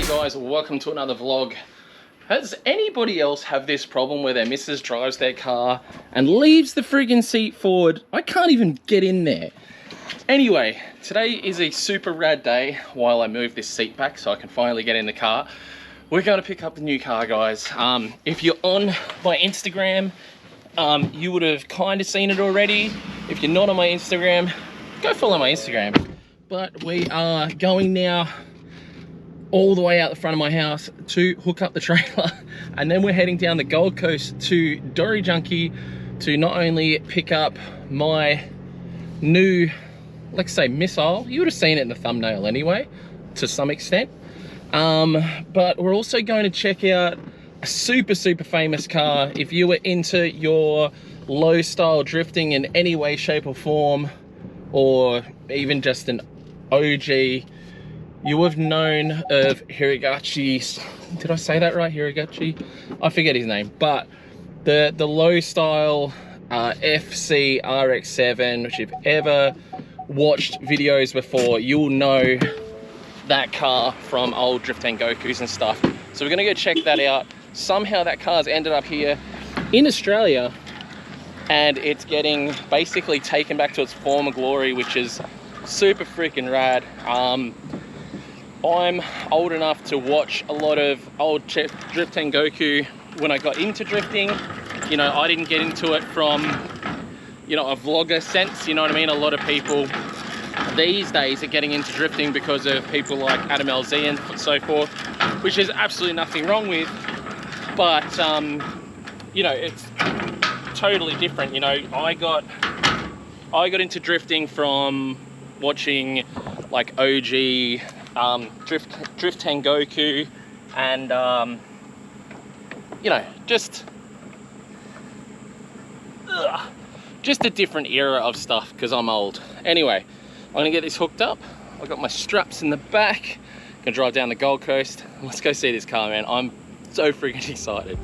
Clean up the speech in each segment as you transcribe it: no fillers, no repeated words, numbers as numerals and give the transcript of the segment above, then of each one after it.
G'day guys, welcome to another vlog. Has anybody else have this problem where their missus drives their car and leaves the friggin' seat forward? I can't even get in there. Anyway, today is a super rad day while I move this seat back so I can finally get in the car. We're going to pick up the new car, guys. If you're on my Instagram, you would have kind of seen it already. If you're not on my Instagram, go follow my Instagram. But we are going now all the way out the front of my house to hook up the trailer, and then we're heading down the Gold Coast to Dory Junkie to not only pick up my new, let's say, missile. You would have seen it in the thumbnail anyway, to some extent. But we're also going to check out a super famous car. If you were into your low style drifting in any way, shape or form, or even just an OG, you have known of Hirogachi's, did I say that right, Hirogachi? I forget his name, but the low style FC RX-7, which if you've ever watched videos before, you'll know that car from old Drift and Gokus and stuff. So we're gonna go check that out. Somehow that car's ended up here in Australia, and it's getting basically taken back to its former glory, which is super freaking rad. I'm old enough to watch a lot of old Drift and Goku when I got into drifting. You know, I didn't get into it from, you know, a vlogger sense, you know what I mean? A lot of people these days are getting into drifting because of people like Adam LZ and so forth, which is absolutely nothing wrong with, but you know, it's totally different. You know, I got into drifting from watching like OG Drift Tengoku and you know, just a different era of stuff because I'm old. Anyway, I'm gonna get this hooked up. I've got my straps in the back. Gonna drive down the Gold Coast. Let's go see this car, man. I'm so freaking excited.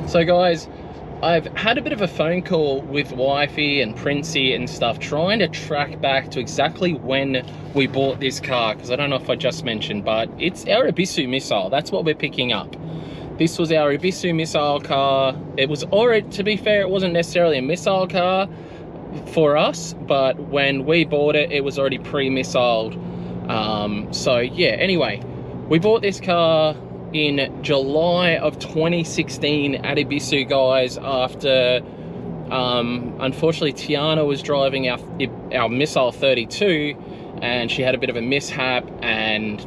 So guys, I've had a bit of a phone call with Wifey and Princey and stuff, trying to track back to exactly when we bought this car, because I don't know if I just mentioned, but it's our Ebisu missile. That's what we're picking up. This was our Ebisu missile car. It was already, to be fair, it wasn't necessarily a missile car for us, but when we bought it, it was already pre-missiled. So yeah, anyway, we bought this car in July of 2016 at Ebisu, guys, after unfortunately Tiana was driving our Missile 32 and she had a bit of a mishap, and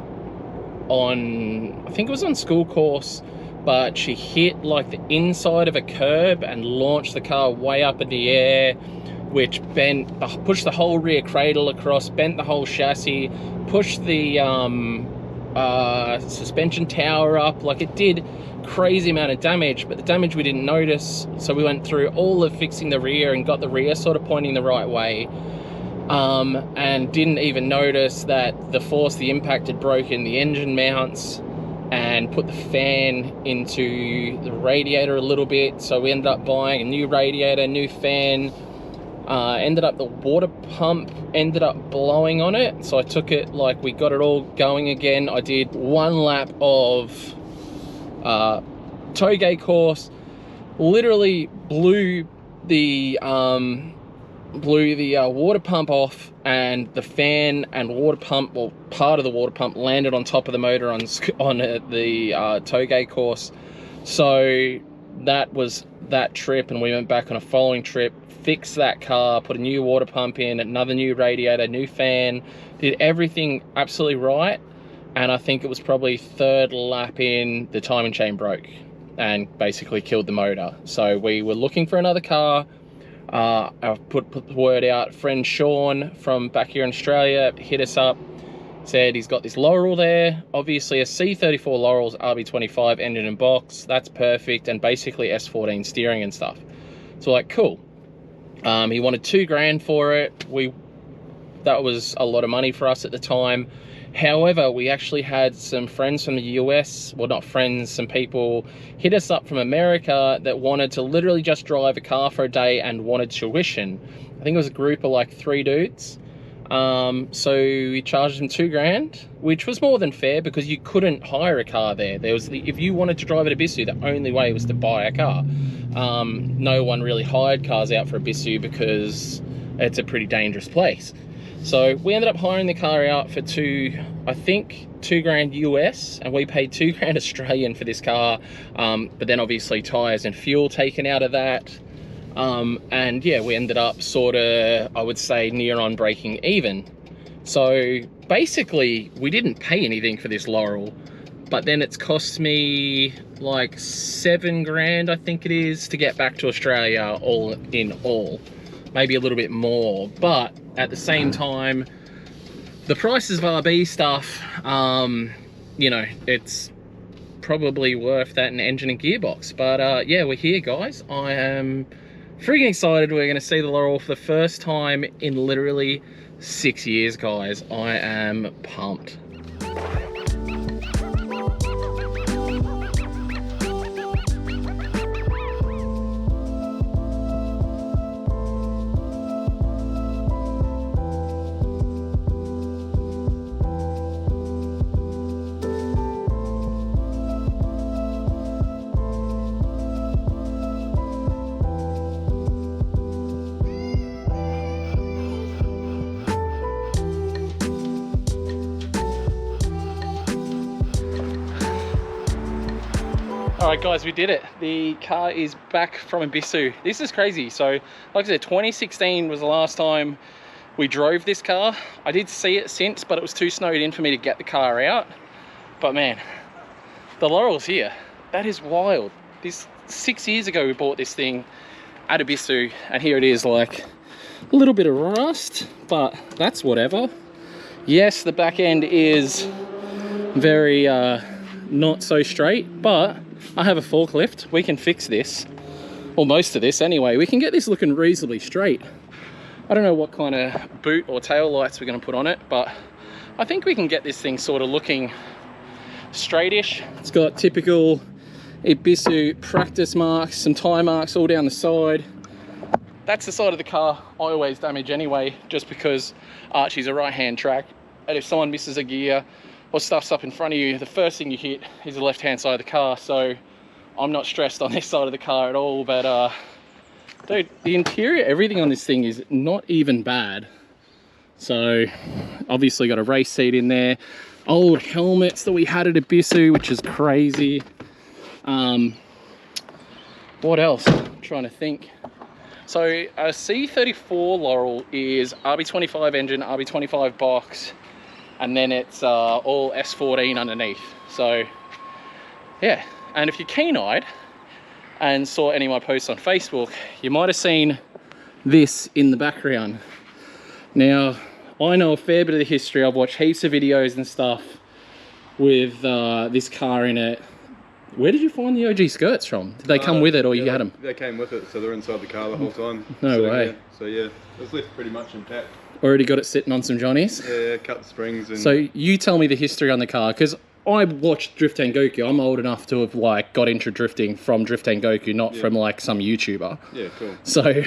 I think it was on school course, but she hit like the inside of a curb and launched the car way up in the air, which pushed the whole rear cradle across, bent the whole chassis, pushed the suspension tower up. Like, it did crazy amount of damage, but the damage we didn't notice, so we went through all of fixing the rear and got the rear sort of pointing the right way, and didn't even notice that the force the impact had broken the engine mounts and put the fan into the radiator a little bit. So we ended up buying a new radiator, new fan. Ended up the water pump ended up blowing on it, so I took it, like, we got it all going again. I did one lap of toge course, literally blew the water pump off, and the fan and water pump, well, part of the water pump landed on top of the motor on the toge course. So that was that trip, and we went back on a following trip, fixed that car, put a new water pump in, another new radiator, new fan, did everything absolutely right. And I think it was probably third lap in, the timing chain broke and basically killed the motor. So we were looking for another car. I've put the word out. Friend Sean from back here in Australia hit us up, said he's got this Laurel there, obviously a C34 Laurel's RB25 engine and box, that's perfect, and basically S14 steering and stuff. So like, cool. He wanted $2,000 for it. That was a lot of money for us at the time. However, we actually had some friends from the US, well, not friends, some people hit us up from America that wanted to literally just drive a car for a day and wanted tuition. I think it was a group of like 3 dudes. So we charged them $2,000, which was more than fair because you couldn't hire a car there. If you wanted to drive at Ebisu, the only way was to buy a car. No one really hired cars out for Ebisu because it's a pretty dangerous place. So we ended up hiring the car out for I think $2,000 US, and we paid $2,000 Australian for this car. But then obviously tires and fuel taken out of that. And yeah, we ended up sort of, I would say, near on breaking even. So basically we didn't pay anything for this Laurel, but then it's cost me like $7,000, I think it is, to get back to Australia all in all. Maybe a little bit more, but at the same time, the prices of RB stuff, you know, it's probably worth that in engine and gearbox. But yeah, we're here, guys. I am freaking excited. We're gonna see the Laurel for the first time in literally 6 years, guys. I am pumped. Alright guys, we did it. The car is back from Ebisu. This is crazy. So, like I said, 2016 was the last time we drove this car. I did see it since, but it was too snowed in for me to get the car out. But man, the Laurel's here. That is wild. 6 years ago we bought this thing at Ebisu, and here it is, like a little bit of rust, but that's whatever. Yes, the back end is very not so straight, but I have a forklift. We can fix this, or most of this anyway. We can get this looking reasonably straight. I don't know what kind of boot or tail lights we're going to put on it, but I think we can get this thing sort of looking straightish. It's got typical Ebisu practice marks, some tie marks all down the side. That's the side of the car I always damage anyway, just because Archie's a right-hand track, and if someone misses a gear or stuff's up in front of you, the first thing you hit is the left-hand side of the car. So I'm not stressed on this side of the car at all. But dude, the interior, everything on this thing is not even bad. So obviously got a race seat in there, old helmets that we had at Ebisu, which is crazy. What else? I'm trying to think. So a C34 Laurel is RB25 engine, RB25 box, and then it's all S14 underneath. So yeah, and if you're keen-eyed and saw any of my posts on Facebook, you might have seen this in the background. Now, I know a fair bit of the history. I've watched heaps of videos and stuff with this car in it. Where did you find the OG skirts from? Did they come with it, or you had them? They came with it, so they're inside the car the whole time. No way. Yeah, so yeah, it was left pretty much intact. Already got it sitting on some Johnnies? Yeah, cut the springs. And so you tell me the history on the car, because I watched Drift Goku. I'm old enough to have like got into drifting from Drift Goku, not from like some YouTuber. Yeah, cool. So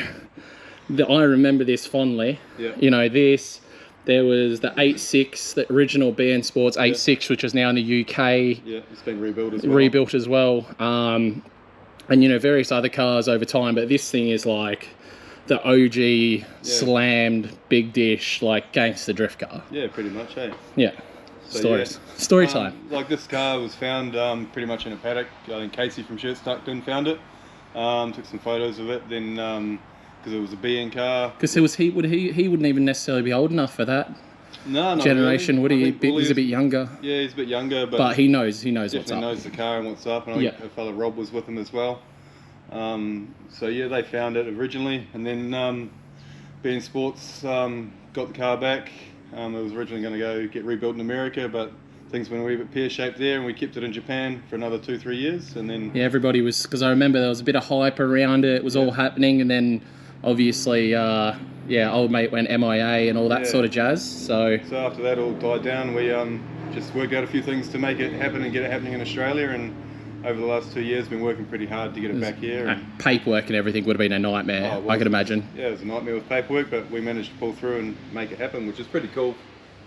I remember this fondly. Yeah. You know, there was the 8.6, the original BN Sports 8.6, which is now in the UK. Yeah, it's been rebuilt as well. Rebuilt as well. And, you know, various other cars over time. But this thing is like the OG slammed big dish, like gangster drift car. Yeah, pretty much, hey? Yeah. So, Stories. Story time. Like this car was found pretty much in a paddock. I think Casey from Shirts Tucked In found it. Took some photos of it. Then... because it was a BN car. Because he wouldn't even necessarily be old enough for that generation, really. would he? He's a bit younger. Yeah, he's a bit younger, but he knows what's up. Definitely knows the car and what's up. And I think a fellow Rob was with him as well. So yeah, they found it originally, and then BN Sports got the car back. It was originally going to go get rebuilt in America, but things went a wee bit pear-shaped there, and we kept it in Japan for another 2-3 years, and then... Yeah, everybody was... Because I remember there was a bit of hype around it. It was all happening, and then obviously, old mate went MIA and all that sort of jazz, so... So after that all died down, we just worked out a few things to make it happen and get it happening in Australia, and over the last 2 years been working pretty hard to get it back here. And paperwork and everything would have been a nightmare, I could imagine. Yeah, it was a nightmare with paperwork, but we managed to pull through and make it happen, which is pretty cool.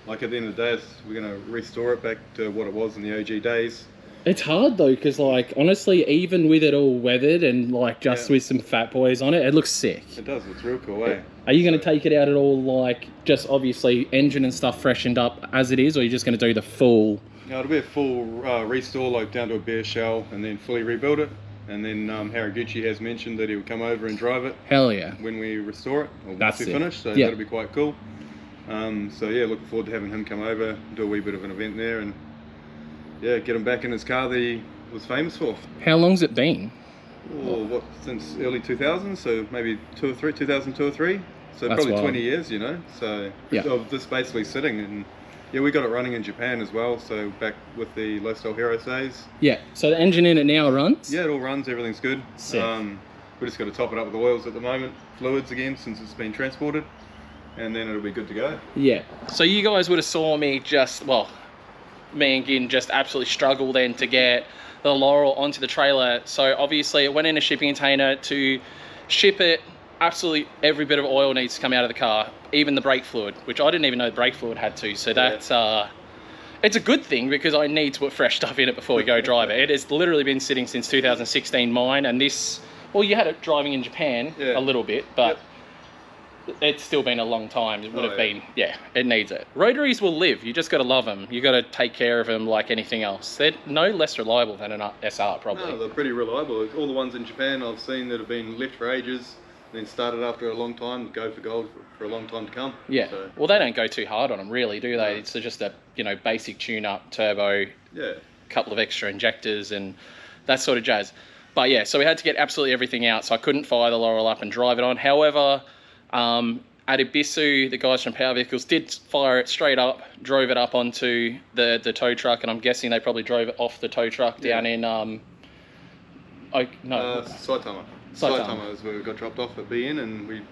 Like at the end of the day, we're going to restore it back to what it was in the OG days. It's hard though, because like honestly, even with it all weathered and like just with some fat boys on it, it looks sick. It does, it's real cool, eh? Are you going to take it out at all, like just obviously engine and stuff freshened up as it is, or are you just going to do the full... No, it'll be a full restore, like down to a bare shell, and then fully rebuild it. And then Haraguchi has mentioned that he would come over and drive it. Hell yeah! When we restore it, or That's once we finish, so that'll be quite cool. So yeah, looking forward to having him come over, do a wee bit of an event there, and yeah, get him back in his car that he was famous for. How long's it been? Oh, since early 2000s, so maybe 2002 or 3. So That's probably wild. 20 years, you know. So of this basically sitting, and yeah, we got it running in Japan as well. So back with the Lifestyle Heroes days. Yeah. So the engine in it now runs? Yeah, it all runs. Everything's good. Sick. We just got to top it up with the oils at the moment, fluids again since it's been transported, and then it'll be good to go. Yeah. So you guys would have saw me me and Gin just absolutely struggle then to get the Laurel onto the trailer. So obviously it went in a shipping container. To ship it, absolutely every bit of oil needs to come out of the car, even the brake fluid, which I didn't even know the brake fluid had to. So that's it's a good thing, because I need to put fresh stuff in it before we go drive it. It has literally been sitting since 2016 mine, and this, well, you had it driving in Japan a little bit, but it's still been a long time. It would have been, it needs it. Rotaries will live. You just got to love them. You got to take care of them like anything else. They're no less reliable than an SR, probably. No, they're pretty reliable. All the ones in Japan I've seen that have been left for ages, then started after a long time, go for gold for a long time to come. Yeah. So. Well, they don't go too hard on them, really, do they? It's just a basic tune-up, turbo, couple of extra injectors and that sort of jazz. But yeah, so we had to get absolutely everything out, so I couldn't fire the Laurel up and drive it on. However, at Ebisu, the guys from Power Vehicles did fire it straight up, drove it up onto the tow truck, and I'm guessing they probably drove it off the tow truck down in Saitama. Saitama is where we got dropped off at BN, and we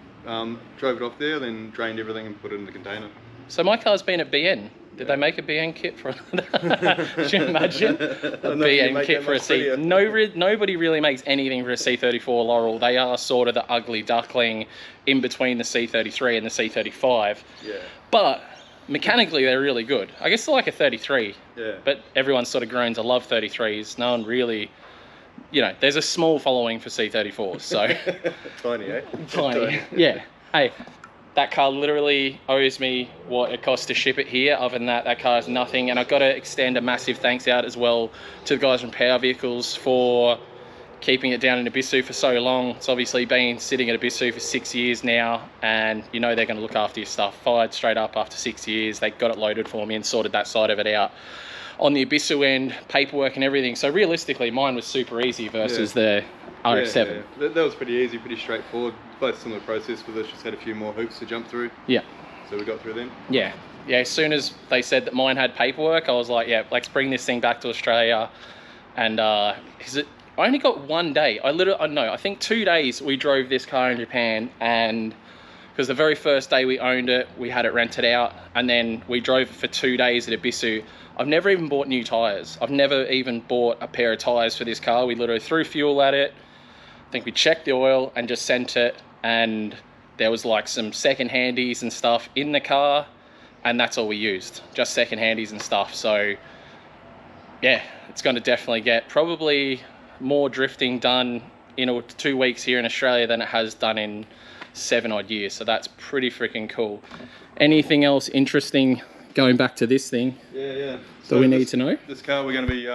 drove it off there, then drained everything and put it in the container. So my car's been at BN. Did they make a BN kit for Could you imagine? A BN kit for a C. Nobody really makes anything for a C34 Laurel. They are sort of the ugly duckling in between the C33 and the C35. Yeah. But mechanically, they're really good. I guess they're like a 33. Yeah. But everyone's sort of grown to love 33s. No one really... there's a small following for C34s, so... Tiny, eh? Tiny, yeah. Hey, that car literally owes me what it costs to ship it here. Other than that, that car is nothing. And I've got to extend a massive thanks out as well to the guys from Power Vehicles for keeping it down in Ebisu for so long. It's obviously been sitting at Ebisu for 6 years now, and they're going to look after your stuff. Fired straight up after 6 years. They got it loaded for me and sorted that side of it out. On the Ebisu end, paperwork and everything. So realistically, mine was super easy versus the RX-7. Yeah. That was pretty easy, pretty straightforward. Both similar process with us, just had a few more hoops to jump through. Yeah. So we got through them. Yeah. Yeah, as soon as they said that mine had paperwork, I was like, yeah, let's bring this thing back to Australia. And I only got 1 day. I think 2 days we drove this car in Japan, and because the very first day we owned it, we had it rented out, and then we drove it for 2 days at Ebisu. I've never even bought new tyres. I've never even bought a pair of tyres for this car. We literally threw fuel at it. I think we checked the oil and just sent it, and there was like some second handies and stuff in the car, and that's all we used, just second handies and stuff. So yeah, it's going to definitely get probably more drifting done in 2 weeks here in Australia than it has done in 7 odd years. So that's pretty freaking cool. Anything else interesting going back to this thing? Yeah. So we need to know? This car, we're going to be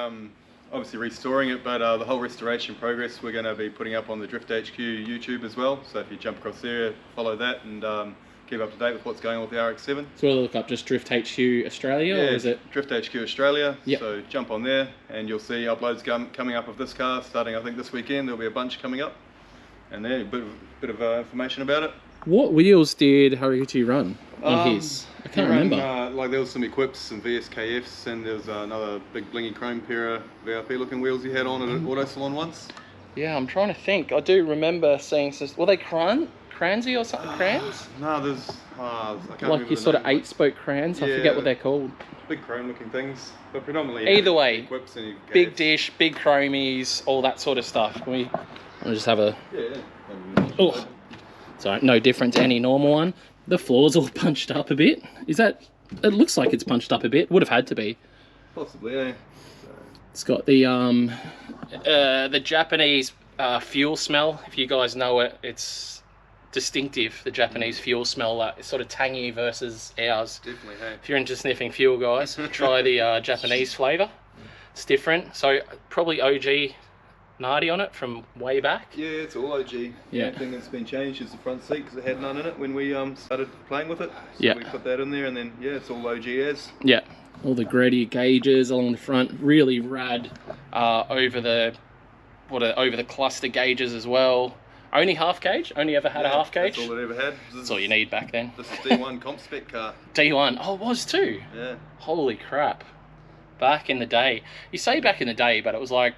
obviously restoring it, but the whole restoration progress we're going to be putting up on the Drift HQ YouTube as well. So if you jump across there, follow that, and keep up to date with what's going on with the RX-7. So we'll look up just Drift HQ Australia, or is it? Drift HQ Australia. Yep. So jump on there and you'll see uploads coming up of this car starting, I think, this weekend. There'll be a bunch coming up. And then a bit of information about it. What wheels did Haraguchi run on his? I can't remember. Like there was some Equips, some VSKFs, and there was another big blingy chrome pair of VIP looking wheels he had on at an auto salon once. Yeah, I'm trying to think. I do remember seeing some. Were they Cransy or something? Crans? No, there's I can't like your sort of 8-spoke crayons. I forget what they're called. Big chrome looking things, but predominantly either way, Equips and big dish, big chromies, all that sort of stuff. Can we? I'll just have a. Yeah. Oh, sorry, no different to any normal one. The floor's all punched up a bit. Is that? It looks like it's punched up a bit. Would have had to be. Possibly, yeah. It's got the Japanese fuel smell. If you guys know it, it's distinctive. The Japanese fuel smell, it's sort of tangy versus ours. Definitely, hey. If you're into sniffing fuel, guys, try the Japanese flavour. It's different. So probably OG Nardi on it from way back. Yeah, it's all OG. Yeah. The only thing that's been changed is the front seat because it had none in it when we started playing with it. So yeah. we put that in there, and then yeah, it's all OG as. Yeah. All the Grady gauges along the front, really rad. Over the cluster gauges as well. Only half gauge? Only ever had a half gauge? That's all it ever had. That's all you need back then. This is D1 comp spec car. D1. Oh, it was too? Yeah. Holy crap. Back in the day. You say back in the day, but it was like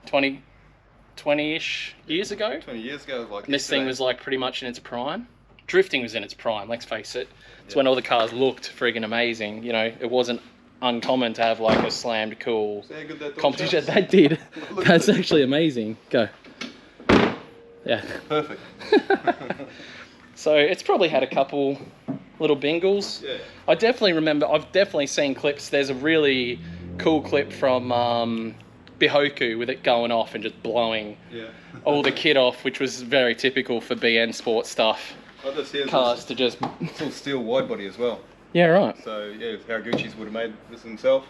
20-ish years ago? 20 years ago. It was like and this thing was like pretty much in its prime. Drifting was in its prime, let's face it. It's when all the cars looked friggin' amazing. You know, it wasn't uncommon to have like a slammed cool competition. That did. That's actually amazing. Go. Yeah. Perfect. So it's probably had a couple little bingles. Yeah. I definitely remember, I've definitely seen clips. There's a really cool clip from Bihoku with it going off and just blowing all the kit off, which was very typical for BN Sport stuff. Cars to just... It's all steel wide body as well. Yeah, right. So yeah, Haraguchi's would have made this himself,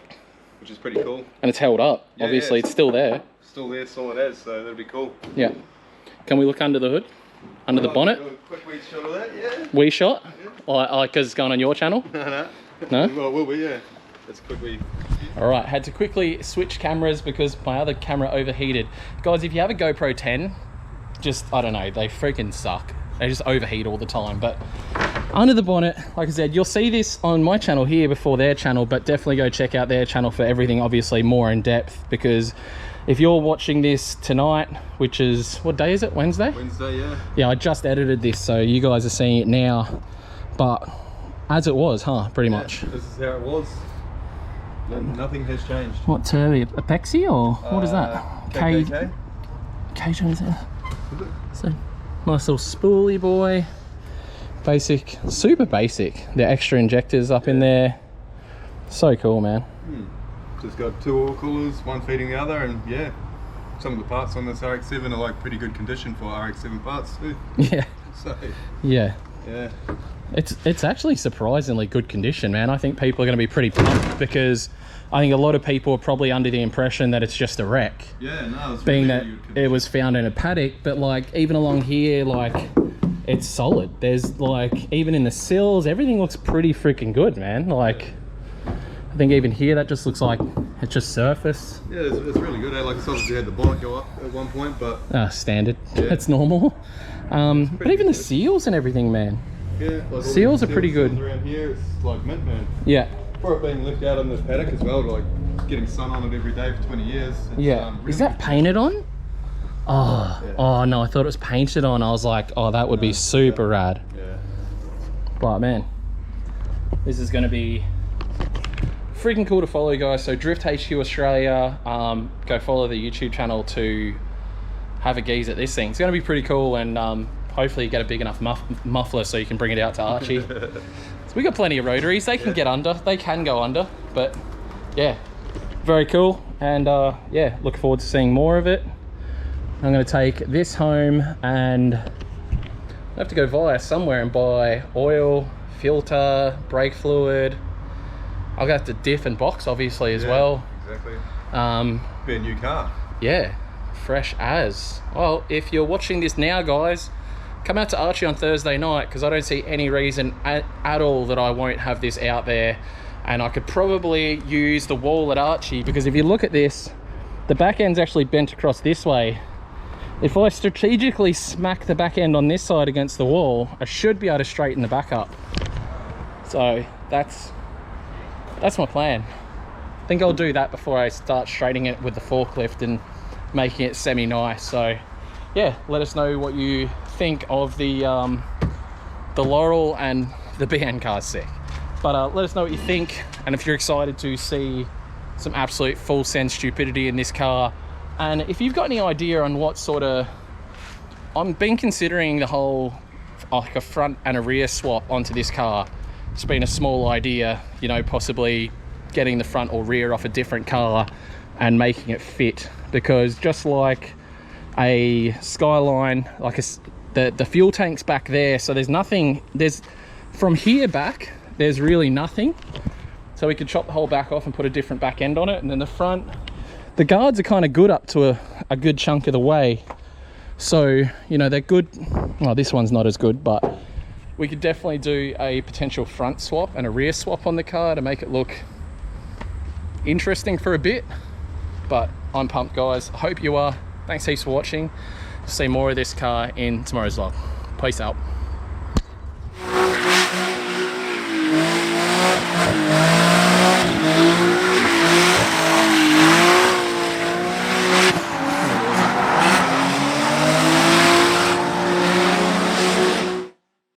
which is pretty cool. And it's held up. Yeah, obviously, it's still there. Still there, solid as, so that'd be cool. Yeah. Can we look under the hood? Under the bonnet? Do a quick wee shot of that, yeah. Wee shot? Like because it's going on your channel? No. No? Well, it will be, yeah. Let's quickly... Alright, had to quickly switch cameras because my other camera overheated. Guys, if you have a GoPro 10, just, I don't know, they freaking suck. They just overheat all the time. But under the bonnet, like I said, you'll see this on my channel here before their channel, but definitely go check out their channel for everything, obviously more in depth, because if you're watching this tonight, which is, what day is it? Wednesday? Wednesday, yeah. Yeah, I just edited this, so you guys are seeing it now. But as it was, huh? Pretty much. This is how it was. Nothing has changed. What turbo? Apexi or what is that? KKK. So nice little spoolie boy. Basic, super basic. The extra injectors up in there. So cool, man. Just got two oil coolers, one feeding the other, and yeah, some of the parts on this RX-7 are like pretty good condition for RX-7 parts too. Yeah. So yeah. Yeah. It's actually surprisingly good condition, man. I think people are going to be pretty pumped because I think a lot of people are probably under the impression that it's just a wreck. Yeah, no, it's being really that good condition. It was found in a paddock, but like even along here, like it's solid. There's like even in the sills, everything looks pretty freaking good, man. Like I think even here that just looks like it's just surface. Yeah, it's really good. Like it's obviously had the bonnet go up at one point, but standard. Yeah. That's normal. But even the seals and everything, man. Yeah, like seals are pretty good. Around here, it's like mint, man. Yeah. For it being left out in this paddock as well, like getting sun on it every day for 20 years. Yeah. Really is that painted on? Oh, yeah. Oh no, I thought it was painted on. I was like, oh, that would be super rad. Yeah. But man, this is going to be freaking cool to follow, guys. So Drift HQ Australia, go follow the YouTube channel to have a gaze at this thing. It's going to be pretty cool, and hopefully you get a big enough muffler so you can bring it out to Archie. So we got plenty of rotaries. They can get under. They can go under, but yeah, very cool. And yeah, look forward to seeing more of it. I'm going to take this home and I have to go via somewhere and buy oil, filter, brake fluid. I'll have to diff and box obviously as well. Exactly. Be a new car. Yeah, fresh as. Well, if you're watching this now, guys, come out to Archie on Thursday night because I don't see any reason at all that I won't have this out there. And I could probably use the wall at Archie because if you look at this, the back end's actually bent across this way. if I strategically smack the back end on this side against the wall, I should be able to straighten the back up. So that's my plan. I think I'll do that before I start straightening it with the forklift and making it semi-nice. So yeah, let us know what you think of the Laurel and the BN car's sick. But let us know what you think, and if you're excited to see some absolute full send stupidity in this car. And if you've got any idea on what sort of, I've been considering the whole like a front and a rear swap onto this car. It's been a small idea, you know, possibly getting the front or rear off a different car and making it fit, because just like a Skyline, like the fuel tank's back there, so there's nothing, there's from here back there's really nothing, so we could chop the whole back off and put a different back end on it. And then the front, the guards are kind of good up to a good chunk of the way, so you know they're good. Well, this one's not as good, but we could definitely do a potential front swap and a rear swap on the car to make it look interesting for a bit. But I'm pumped, guys. I hope you are. Thanks heaps for watching. See more of this car in tomorrow's vlog. Peace out.